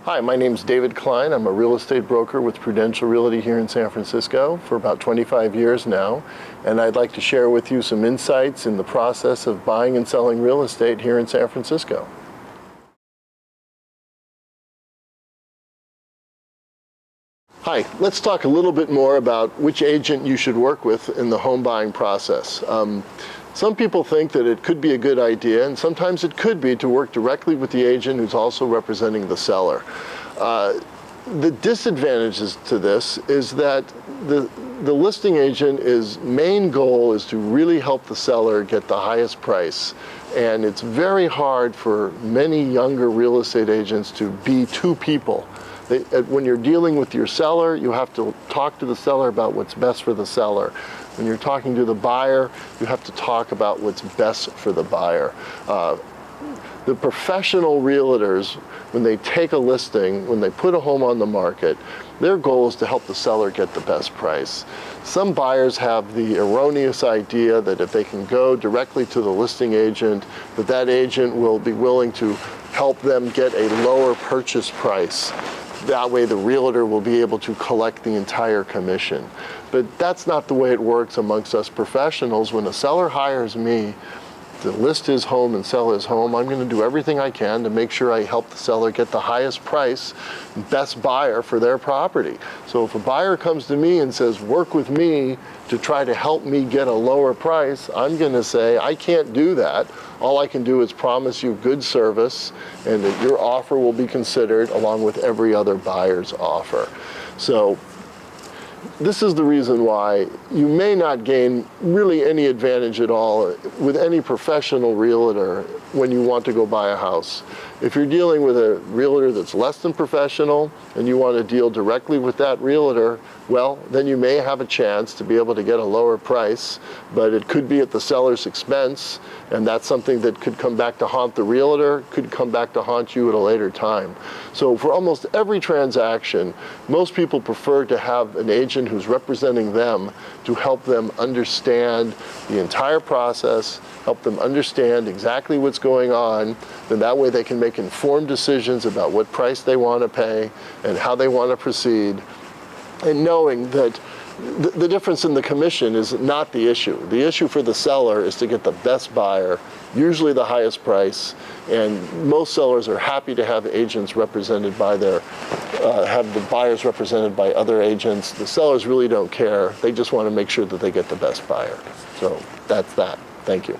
Hi, my name's David Klein. I'm a real estate broker with Prudential Realty here in San Francisco for about 25 years now, and I'd like to share with you some insights in the process of buying and selling real estate here in San Francisco. Hi, let's talk a little bit more about which agent you should work with in the home buying process. Some people think that it could be a good idea, and sometimes it could be, to work directly with the agent who's also representing the seller. The disadvantages to this is that the listing agent's main goal is to really help the seller get the highest price. And it's very hard for many younger real estate agents to be two people. When you're dealing with your seller, you have to talk to the seller about what's best for the seller. When you're talking to the buyer, you have to talk about what's best for the buyer. The professional realtors, when they take a listing, when they put a home on the market, their goal is to help the seller get the best price. Some buyers have the erroneous idea that if they can go directly to the listing agent, that agent will be willing to help them get a lower purchase price. That way the realtor will be able to collect the entire commission. But that's not the way it works amongst us professionals. When a seller hires me to list his home and sell his home, I'm going to do everything I can to make sure I help the seller get the highest price, best buyer for their property. So if a buyer comes to me and says, work with me to try to help me get a lower price, I'm going to say, I can't do that. All I can do is promise you good service and that your offer will be considered along with every other buyer's offer. So this is the reason why you may not gain really any advantage at all with any professional realtor when you want to go buy a house. If you're dealing with a realtor that's less than professional and you want to deal directly with that realtor, well, then you may have a chance to be able to get a lower price, but it could be at the seller's expense, and that's something that could come back to haunt the realtor, could come back to haunt you at a later time. So for almost every transaction, most people prefer to have an agent who's representing them to help them understand the entire process, help them understand exactly what's going on, then that way they can make informed decisions about what price they want to pay and how they want to proceed, and knowing that the difference in the commission is not the issue. The issue for the seller is to get the best buyer, usually the highest price, and most sellers are happy to have agents represented by have the buyers represented by other agents. The sellers really don't care. They just want to make sure that they get the best buyer. So that's that. Thank you.